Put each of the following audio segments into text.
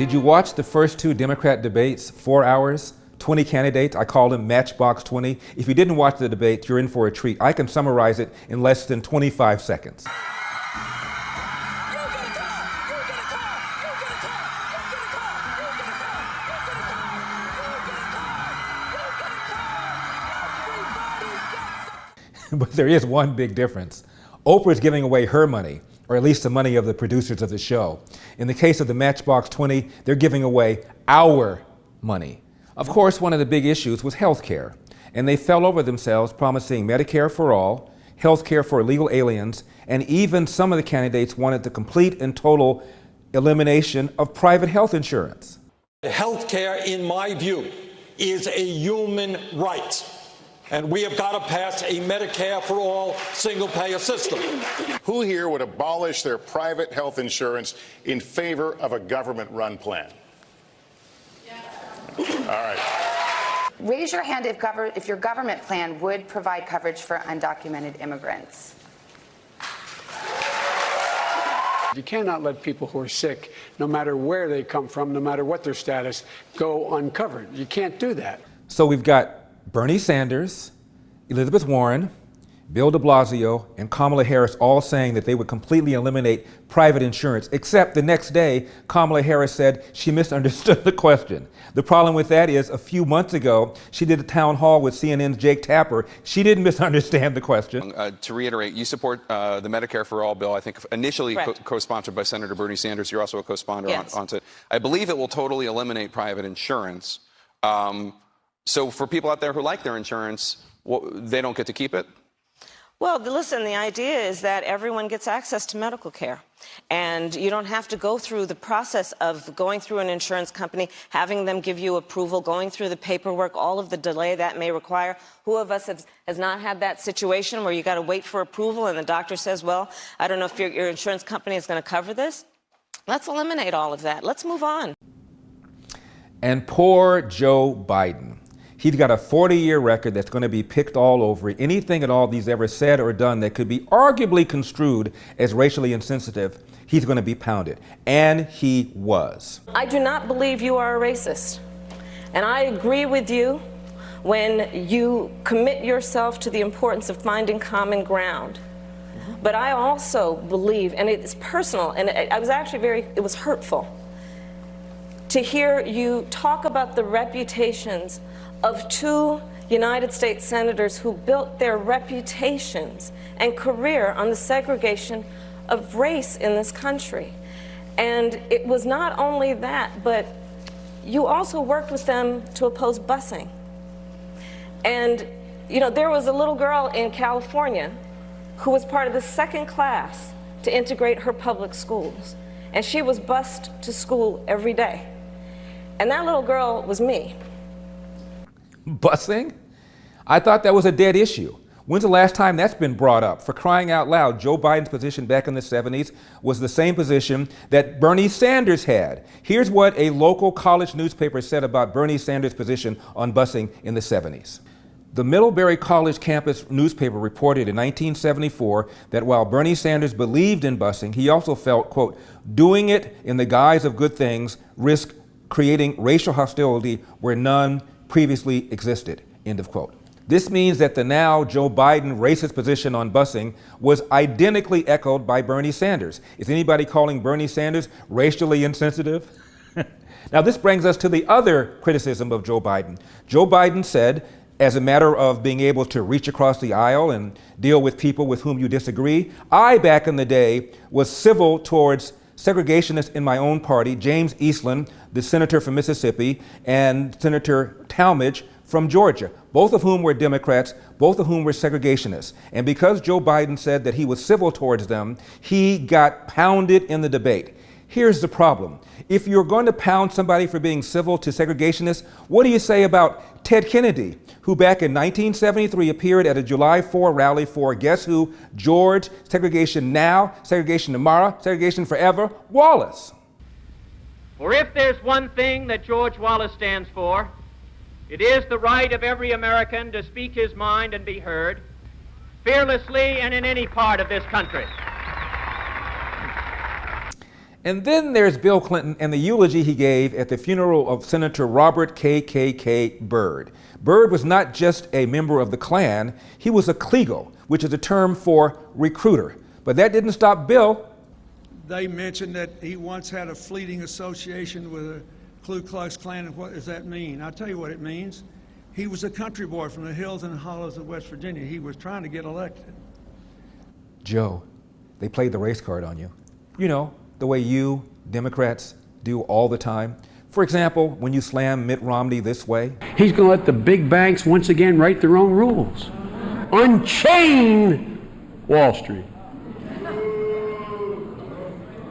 Did you watch the first two Democrat debates, 4 hours, 20 candidates? I call them Matchbox 20. If you didn't watch the debate, you're in for a treat. I can summarize it in less than 25 seconds. But there is one big difference. Oprah's giving away her money, or at least the money of the producers of the show. In the case of the Matchbox 20, they're giving away our money. Of course, one of the big issues was health care, and they fell over themselves promising Medicare for all, health care for illegal aliens, and even some of the candidates wanted the complete and total elimination of private health insurance. Health care, in my view, is a human right. And we have got to pass a Medicare for all single-payer system. Who here would abolish their private health insurance in favor of a government-run plan? Yeah. All right. Raise your hand if your government plan would provide coverage for undocumented immigrants. You cannot let people who are sick, no matter where they come from, no matter what their status, go uncovered. You can't do that. So we've got Bernie Sanders, Elizabeth Warren, Bill de Blasio, and Kamala Harris all saying that they would completely eliminate private insurance, except the next day, Kamala Harris said she misunderstood the question. The problem with that is a few months ago, she did a town hall with CNN's Jake Tapper. She didn't misunderstand the question. To reiterate, you support the Medicare for All bill, I think initially co-sponsored by Senator Bernie Sanders. You're also a co-sponsor on it. I believe it will totally eliminate private insurance. So for people out there who like their insurance, they don't get to keep it? Well, listen, the idea is that everyone gets access to medical care. And you don't have to go through the process of going through an insurance company, having them give you approval, going through the paperwork, all of the delay that may require. Who of us has not had that situation where you got to wait for approval and the doctor says, well, I don't know if your insurance company is going to cover this? Let's eliminate all of that. Let's move on. And poor Joe Biden. He's got a 40-year record that's going to be picked all over. Anything at all he's ever said or done that could be arguably construed as racially insensitive, he's going to be pounded. And he was. I do not believe you are a racist. And I agree with you when you commit yourself to the importance of finding common ground. But I also believe, and it's personal, and I was actually it was hurtful to hear you talk about the reputations of two United States senators who built their reputations and career on the segregation of race in this country. And it was not only that, but you also worked with them to oppose busing. And, you know, there was a little girl in California who was part of the second class to integrate her public schools. And she was bused to school every day. And that little girl was me. Busing? I thought that was a dead issue. When's the last time that's been brought up? For crying out loud, Joe Biden's position back in the 70s was the same position that Bernie Sanders had. Here's what a local college newspaper said about Bernie Sanders' position on busing in the 70s. The Middlebury College campus newspaper reported in 1974 that while Bernie Sanders believed in busing, he also felt, quote, doing it in the guise of good things risked creating racial hostility where none previously existed, end of quote. This means that the now Joe Biden racist position on busing was identically echoed by Bernie Sanders. Is anybody calling Bernie Sanders racially insensitive? Now this brings us to the other criticism of Joe Biden. Joe Biden said, as a matter of being able to reach across the aisle and deal with people with whom you disagree, I, back in the day, was civil towards segregationists in my own party, James Eastland, the senator from Mississippi, and Senator Talmadge from Georgia, both of whom were Democrats, both of whom were segregationists. And because Joe Biden said that he was civil towards them, he got pounded in the debate. Here's the problem. If you're going to pound somebody for being civil to segregationists, what do you say about Ted Kennedy, who back in 1973 appeared at a July 4 rally for, guess who? George, segregation now, segregation tomorrow, segregation forever, Wallace. For if there's one thing that George Wallace stands for, it is the right of every American to speak his mind and be heard, fearlessly and in any part of this country. And then there's Bill Clinton and the eulogy he gave at the funeral of Senator Robert KKK Byrd. Byrd was not just a member of the Klan, he was a Kliegel, which is a term for recruiter. But that didn't stop Bill. They mentioned that he once had a fleeting association with a Ku Klux Klan, and what does that mean? I'll tell you what it means. He was a country boy from the hills and hollows of West Virginia. He was trying to get elected. Joe, they played the race card on you. You know, the way you, Democrats, do all the time. For example, when you slam Mitt Romney this way. He's going to let the big banks once again write their own rules. Unchain Wall Street.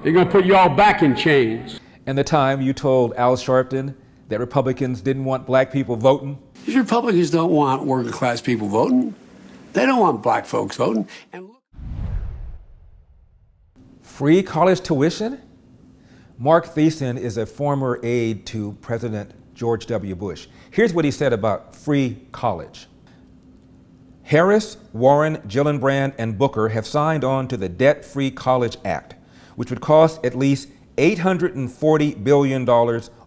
They're going to put you all back in chains. And the time you told Al Sharpton that Republicans didn't want black people voting. These Republicans don't want working class people voting. They don't want black folks voting. And look. Free college tuition? Mark Thiessen is a former aide to President George W. Bush. Here's what he said about free college. Harris, Warren, Gillibrand, and Booker have signed on to the Debt-Free College Act, which would cost at least $840 billion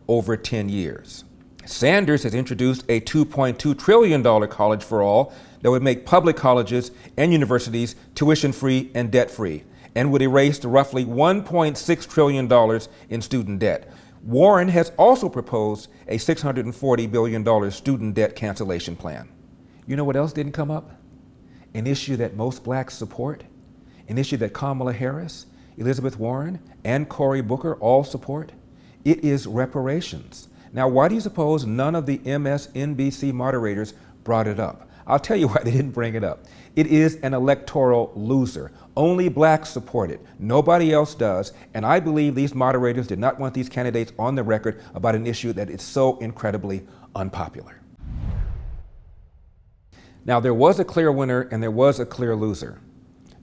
over 10 years. Sanders has introduced a $2.2 trillion college for all that would make public colleges and universities tuition-free and debt-free, and would erase the roughly $1.6 trillion in student debt. Warren has also proposed a $640 billion student debt cancellation plan. You know what else didn't come up? An issue that most blacks support, an issue that Kamala Harris, Elizabeth Warren, and Cory Booker all support. It is reparations. Now, why do you suppose none of the MSNBC moderators brought it up? I'll tell you why they didn't bring it up. It is an electoral loser. Only blacks support it. Nobody else does. And I believe these moderators did not want these candidates on the record about an issue that is so incredibly unpopular. Now, there was a clear winner and there was a clear loser.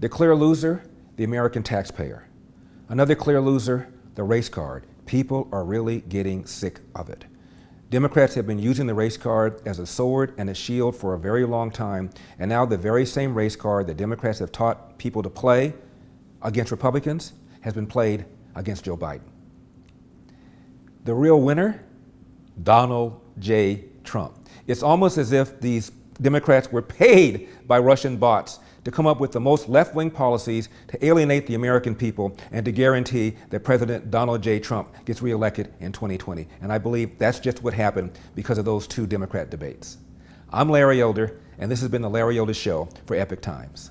The clear loser, the American taxpayer. Another clear loser, the race card. People are really getting sick of it. Democrats have been using the race card as a sword and a shield for a very long time, and now the very same race card that Democrats have taught people to play against Republicans has been played against Joe Biden. The real winner, Donald J. Trump. It's almost as if these Democrats were paid by Russian bots to come up with the most left-wing policies to alienate the American people and to guarantee that President Donald J. Trump gets reelected in 2020. And I believe that's just what happened because of those two Democrat debates. I'm Larry Elder, and this has been the Larry Elder Show for Epic Times.